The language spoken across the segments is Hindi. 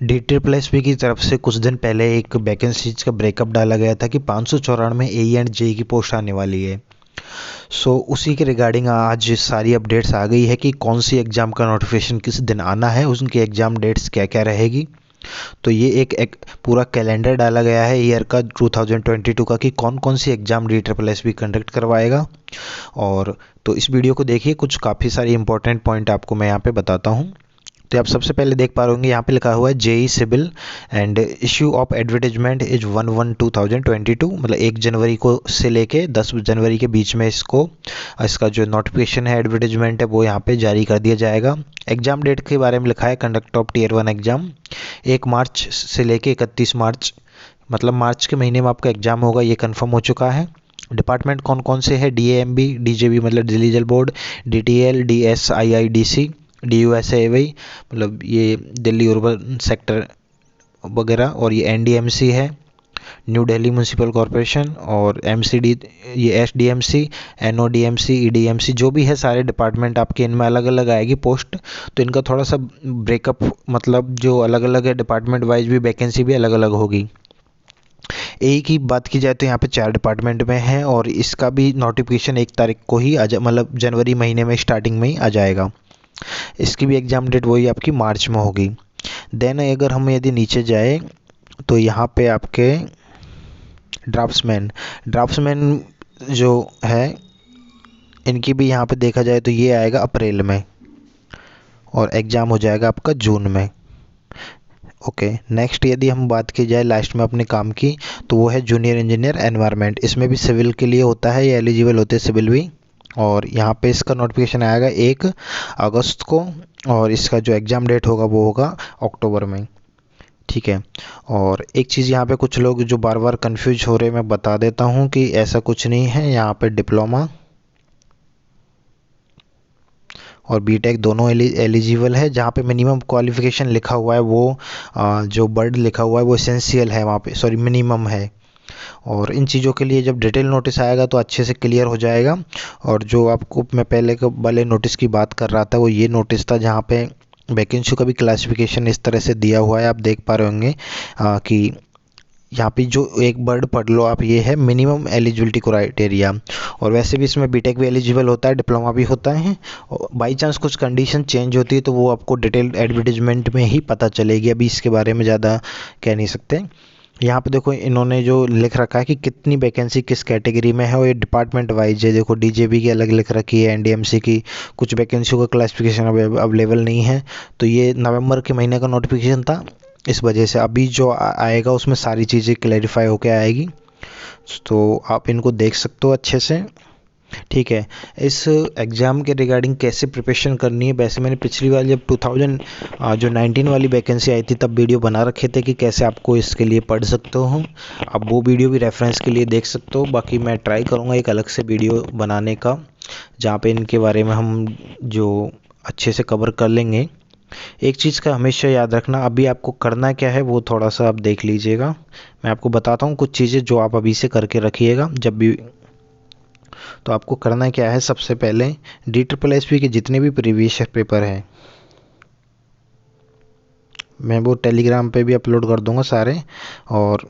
DSSP की तरफ से कुछ दिन पहले एक वैकेंसीज का ब्रेकअप डाला गया था कि 594 AE एंड जेई की पोस्ट आने वाली है। उसी के रिगार्डिंग आज सारी अपडेट्स आ गई है कि कौन सी एग्ज़ाम का नोटिफिकेशन किस दिन आना है, उनकी एग्ज़ाम डेट्स क्या क्या रहेगी। तो ये एक पूरा कैलेंडर डाला गया है ईयर का 2022 का कि कौन कौन सी एग्ज़ाम DSSP कंडक्ट करवाएगा। और तो इस वीडियो को देखिए, कुछ काफ़ी सारी इंपॉर्टेंट पॉइंट आपको मैं यहाँ पे बताता हूँ। तो आप सबसे पहले देख पा रहे होंगे यहाँ पे लिखा हुआ है JE civil and issue of advertisement is 1/1/2022, मतलब 1 जनवरी को से लेके 10 जनवरी के बीच में इसका जो नोटिफिकेशन है, एडवर्टीजमेंट है, वो यहाँ पे जारी कर दिया जाएगा। एग्जाम डेट के बारे में लिखा है कंडक्ट ऑफ टीयर 1 एग्जाम 1 मार्च से लेके 31 मार्च, मतलब मार्च के महीने में आपका एग्जाम होगा, ये कन्फर्म हो चुका है। डिपार्टमेंट कौन कौन से है, DAMB, DJB मतलब दिल्ली जल बोर्ड, DTL, DSIIDC, DUSAVI मतलब ये दिल्ली अर्बन सेक्टर वगैरह, और ये NDMC है, न्यू दिल्ली म्यूनसिपल कॉरपोरेशन, और MCD ये SDMC, NODMC, EDMC, जो भी है सारे डिपार्टमेंट आपके इनमें अलग अलग आएगी पोस्ट। तो इनका थोड़ा सा ब्रेकअप, मतलब जो अलग अलग है डिपार्टमेंट वाइज भी वैकेंसी भी अलग अलग होगी। एक ही बात की जाए तो यहाँ पे 4 डिपार्टमेंट में है, और इसका भी नोटिफिकेशन 1 तारीख को ही मतलब जनवरी महीने में स्टार्टिंग में ही आ जाएगा। इसकी भी एग्ज़ाम डेट वही आपकी मार्च में होगी। देन अगर हम यदि नीचे जाए तो यहाँ पे आपके ड्राफ्ट्समैन जो है, इनकी भी यहाँ पे देखा जाए तो ये आएगा अप्रैल में, और एग्ज़ाम हो जाएगा आपका जून में। ओके, नेक्स्ट यदि हम बात की जाए लास्ट में अपने काम की, तो वो है जूनियर इंजीनियर एनवायरनमेंट। इसमें भी सिविल के लिए होता है, ये एलिजिबल होते हैं सिविल भी। और यहाँ पे इसका नोटिफिकेशन आएगा 1 अगस्त को, और इसका जो एग्ज़ाम डेट होगा वो होगा अक्टूबर में। ठीक है। और एक चीज़ यहाँ पे कुछ लोग जो बार बार कंफ्यूज हो रहे हैं, मैं बता देता हूँ कि ऐसा कुछ नहीं है। यहाँ पे डिप्लोमा और बीटेक दोनों एलिजिबल है। जहाँ पे मिनिमम क्वालिफिकेशन लिखा हुआ है वो जो वर्ड लिखा हुआ है वो एसेंशियल है, वहाँ पे सॉरी मिनिमम है। और इन चीज़ों के लिए जब डिटेल नोटिस आएगा तो अच्छे से क्लियर हो जाएगा। और जो आपको मैं पहले के वाले नोटिस की बात कर रहा था वो ये नोटिस था, जहाँ पे वैकेंसी का भी क्लासिफिकेशन इस तरह से दिया हुआ है, आप देख पा रहे होंगे कि यहाँ पे जो एक वर्ड पढ़ लो आप, ये है मिनिमम एलिजिबिलिटी क्राइटेरिया। और वैसे भी इसमें बीटेक भी एलिजिबल होता है, डिप्लोमा भी होता है। और बाई चांस कुछ कंडीशन चेंज होती है तो वो आपको डिटेल एडवर्टीजमेंट में ही पता चलेगी, अभी इसके बारे में ज़्यादा कह नहीं सकते। यहाँ पे देखो इन्होंने जो लिख रखा है कि कितनी वैकेंसी किस कैटेगरी में है, और ये डिपार्टमेंट वाइज है। देखो DJB की अलग लिख रखी है, NDMC की कुछ वैकेंसियों का क्लासिफिकेशन अवेलेबल नहीं है। तो ये नवंबर के महीने का नोटिफिकेशन था, इस वजह से अभी जो आएगा उसमें सारी चीज़ें क्लैरिफाई होकर आएगी। तो आप इनको देख सकते हो अच्छे से। ठीक है। इस एग्ज़ाम के रिगार्डिंग कैसे प्रिपरेशन करनी है, वैसे मैंने पिछली बार जब 2019 वाली वैकेंसी आई थी तब वीडियो बना रखे थे कि कैसे आपको इसके लिए पढ़ सकते हो। अब वो वीडियो भी रेफरेंस के लिए देख सकते हो। बाकी मैं ट्राई करूँगा एक अलग से वीडियो बनाने का, जहाँ पे इनके बारे में हम जो अच्छे से कवर कर लेंगे। एक चीज़ का हमेशा याद रखना, अभी आपको करना क्या है वो थोड़ा सा आप देख लीजिएगा। मैं आपको बताता हूँ कुछ चीज़ें जो आप अभी से करके रखिएगा जब भी। तो आपको करना क्या है, सबसे पहले DSSP के जितने भी प्रीवियस पेपर हैं, मैं वो टेलीग्राम पे भी अपलोड कर दूंगा सारे, और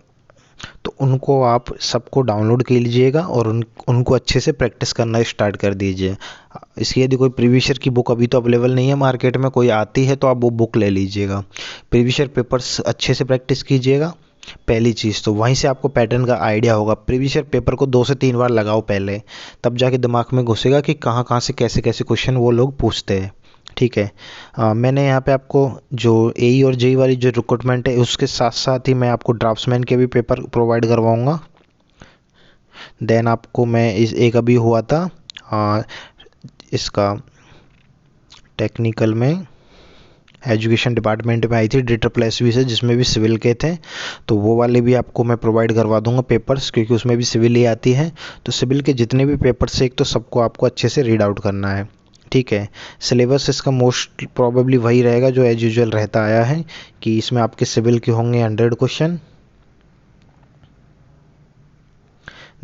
तो उनको आप सबको डाउनलोड कर लीजिएगा और उनको अच्छे से प्रैक्टिस करना स्टार्ट कर दीजिए। इसकी यदि कोई प्रीवियस ईयर की बुक अभी तो अवेलेबल नहीं है मार्केट में, कोई आती है तो आप वो बुक ले लीजिएगा। प्रीवियस ईयर पेपर्स अच्छे से प्रैक्टिस कीजिएगा, पहली चीज़ तो वहीं से आपको पैटर्न का आइडिया होगा। प्रीवियस ईयर पेपर को 2 से 3 बार लगाओ पहले, तब जाके दिमाग में घुसेगा कि कहाँ कहाँ से कैसे कैसे क्वेश्चन वो लोग पूछते हैं। ठीक है। मैंने यहाँ पे आपको जो AE और JEE वाली जो रिक्रूटमेंट है उसके साथ साथ ही मैं आपको ड्राफ्ट्समैन के भी पेपर प्रोवाइड करवाऊँगा। देन आपको मैं एक अभी हुआ था इसका टेक्निकल में एजुकेशन डिपार्टमेंट में आई थी DSSP से, जिसमें भी सिविल के थे, तो वो वाले भी आपको मैं प्रोवाइड करवा दूंगा पेपर्स, क्योंकि उसमें भी सिविल ही आती है। तो सिविल के जितने भी पेपर्स है एक तो सबको आपको अच्छे से रीड आउट करना है। ठीक है। सिलेबस इसका मोस्ट प्रॉबेबली वही रहेगा जो एज यूजुअल रहता आया है, कि इसमें आपके सिविल के होंगे 100 क्वेश्चन।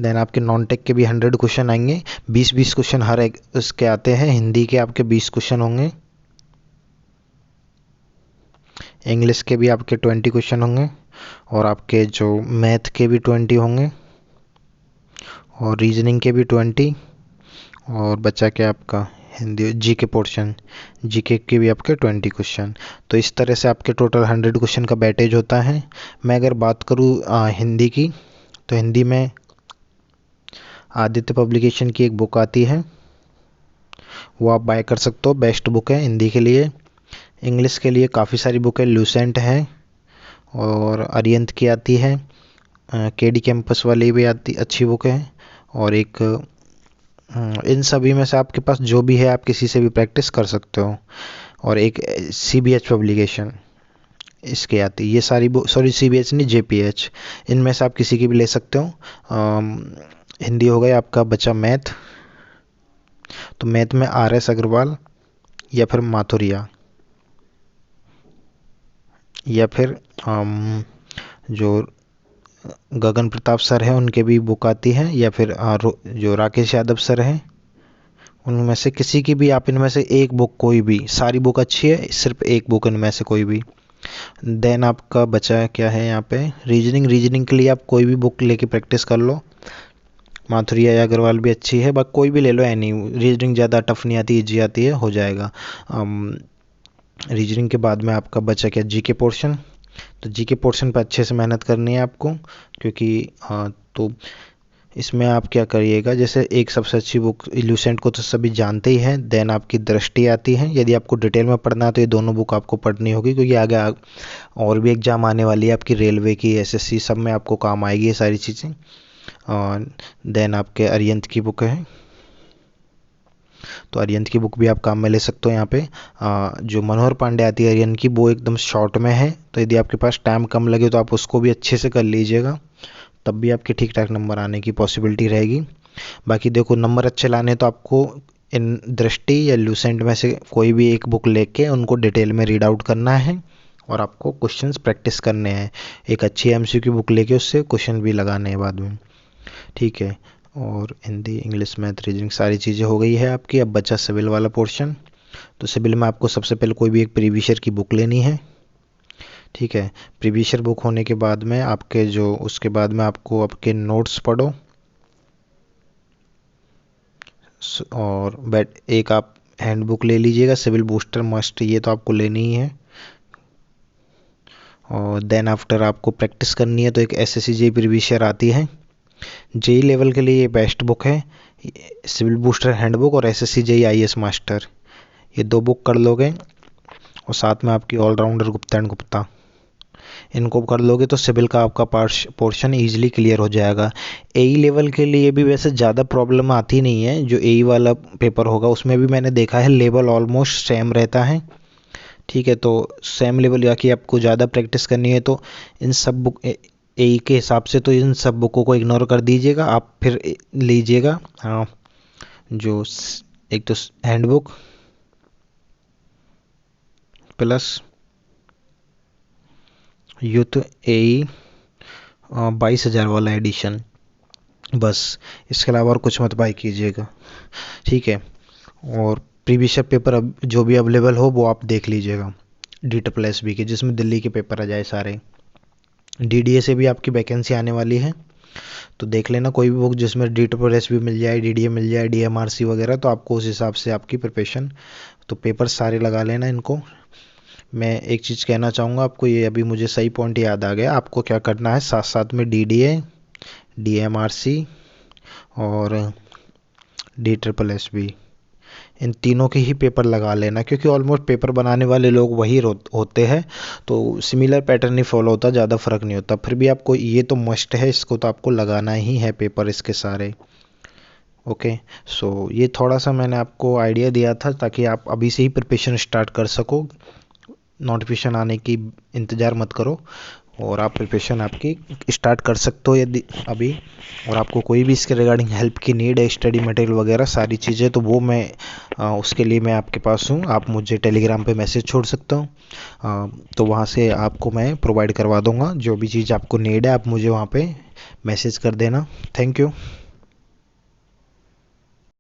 देन आपके नॉन टेक के भी 100 क्वेश्चन आएंगे, 20-20 क्वेश्चन हर एक उसके आते हैं। हिंदी के आपके 20 क्वेश्चन होंगे। इंग्लिश के भी आपके 20 क्वेश्चन होंगे और आपके जो मैथ के भी 20 होंगे और रीजनिंग के भी 20 और बचा क्या आपका हिंदी जीके पोर्शन, जीके के भी आपके 20 क्वेश्चन। तो इस तरह से आपके टोटल 100 क्वेश्चन का बैटेज होता है। मैं अगर बात करूँ हिंदी की, तो हिंदी में आदित्य पब्लिकेशन की एक बुक आती है, वो आप बाय कर सकते हो, बेस्ट बुक है हिंदी के लिए। इंग्लिश के लिए काफ़ी सारी बुक है, लूसेंट है और अरियंत की आती है, केडी कैंपस वाली भी आती अच्छी बुक है। और एक इन सभी में से आपके पास जो भी है आप किसी से भी प्रैक्टिस कर सकते हो। और एक CBH पब्लिकेशन इसकी आती है, ये सारी बुक, सॉरी CBH नहीं, JPH, इनमें से आप किसी की भी ले सकते हो। हिंदी हो गया आपका, बचा मैथ, तो मैथ में RS अग्रवाल या फिर माथुरिया या फिर जो गगन प्रताप सर हैं उनके भी बुक आती है, या फिर जो राकेश यादव सर हैं उनमें से किसी की भी आप इनमें से एक बुक, कोई भी, सारी बुक अच्छी है, सिर्फ एक बुक इनमें से कोई भी। देन आपका बचा क्या है यहाँ पे, रीजनिंग के लिए आप कोई भी बुक लेके प्रैक्टिस कर लो, माथुरिया या अग्रवाल भी अच्छी है, बस कोई भी ले लो, एनी। रीजनिंग ज़्यादा टफ नहीं आती, ईजी आती है, हो जाएगा। रीजनिंग के बाद में आपका बचा क्या, जीके पोर्शन। तो जीके पोर्शन पर अच्छे से मेहनत करनी है आपको, क्योंकि तो इसमें आप क्या करिएगा, जैसे एक सबसे अच्छी बुक इल्यूसेंट को तो सभी जानते ही हैं, देन आपकी दृष्टि आती है। यदि आपको डिटेल में पढ़ना है तो ये दोनों बुक आपको पढ़नी होगी, क्योंकि आगे और भी एग्जाम आने वाली है आपकी, रेलवे की, SSC, सब में आपको काम आएगी ये सारी चीज़ें। और देन आपके अरियंत की बुक है, तो अरियंत की बुक भी आप काम में ले सकते हो। यहाँ पे जो मनोहर पांडे आती है अरियंत की, वो एकदम शॉर्ट में है, तो यदि आपके पास टाइम कम लगे तो आप उसको भी अच्छे से कर लीजिएगा, तब भी आपके ठीक ठाक नंबर आने की पॉसिबिलिटी रहेगी। बाकी देखो, नंबर अच्छे लाने तो आपको इन दृष्टि या लूसेंट में से कोई भी एक बुक लेके उनको डिटेल में रीड आउट करना है और आपको क्वेश्चंस प्रैक्टिस करने हैं। एक अच्छी MCQ बुक लेके उससे क्वेश्चन भी लगाने हैं बाद में, ठीक है। और हिंदी, इंग्लिश, मैथ, रीजनिंग सारी चीज़ें हो गई है आपकी। अब बचा सिविल वाला पोर्शन। तो सिविल में आपको सबसे पहले कोई भी एक प्रीवियस ईयर की बुक लेनी है, ठीक है। प्रीवियस ईयर बुक होने के बाद में आपके जो, उसके बाद में आपको आपके नोट्स पढ़ो, और एक आप हैंड बुक ले लीजिएगा, सिविल बूस्टर मस्ट, ये तो आपको लेनी ही है। और देन आफ्टर आपको प्रैक्टिस करनी है, तो एक SSC JEE प्रीवियस ईयर आती है, JEE लेवल के लिए ये बेस्ट बुक है, सिविल बूस्टर हैंडबुक और SSC JEE IAS मास्टर, ये 2 बुक कर लोगे, और साथ में आपकी ऑलराउंडर गुप्ता एंड गुप्ता, इनको कर लोगे तो सिविल का आपका पोर्शन ईजिली क्लियर हो जाएगा। AE लेवल के लिए भी वैसे ज़्यादा प्रॉब्लम आती नहीं है, जो AE वाला पेपर होगा उसमें भी मैंने देखा है लेवल ऑलमोस्ट सेम रहता है, ठीक है। तो सेम लेवल या कि आपको ज़्यादा प्रैक्टिस करनी है तो इन सब बुक AE के हिसाब से तो इन सब बुकों को इग्नोर कर दीजिएगा, आप फिर लीजिएगा हाँ, जो एक तो हैंडबुक प्लस यूथ AE 22,000 वाला एडिशन, बस। इसके अलावा और कुछ मत बाई कीजिएगा, ठीक है। और प्रीवियस पेपर अब जो भी अवेलेबल हो वो आप देख लीजिएगा, DSSB के, जिसमें दिल्ली के पेपर आ जाए सारे। DDA से भी आपकी वैकेंसी आने वाली है, तो देख लेना कोई भी बुक जिसमें DSSB मिल जाए, DDA मिल जाए, DMRC वगैरह, तो आपको उस हिसाब से आपकी प्रिपरेशन, तो पेपर सारे लगा लेना इनको। मैं एक चीज़ कहना चाहूँगा आपको, ये अभी मुझे सही पॉइंट याद आ गया, आपको क्या करना है, साथ साथ में DDA, DMRC और DSSB, इन तीनों के ही पेपर लगा लेना, क्योंकि ऑलमोस्ट पेपर बनाने वाले लोग वही होते हैं, तो सिमिलर पैटर्न ही फॉलो होता, ज़्यादा फर्क नहीं होता। फिर भी आपको ये तो मस्ट है, इसको तो आपको लगाना ही है पेपर इसके सारे, ओके। सो ये थोड़ा सा मैंने आपको आइडिया दिया था ताकि आप अभी से ही प्रिपरेशन स्टार्ट कर सको, नोटिफिकेशन आने की इंतज़ार मत करो, और आप प्रिपरेशन आपकी स्टार्ट कर सकते हो यदि अभी। और आपको कोई भी इसके रिगार्डिंग हेल्प की नीड है, स्टडी मटेरियल वगैरह सारी चीज़ें, तो वो मैं उसके लिए मैं आपके पास हूँ, आप मुझे टेलीग्राम पे मैसेज छोड़ सकते हो, तो वहाँ से आपको मैं प्रोवाइड करवा दूँगा, जो भी चीज़ आपको नीड है आप मुझे वहाँ पे मैसेज कर देना। Thank you.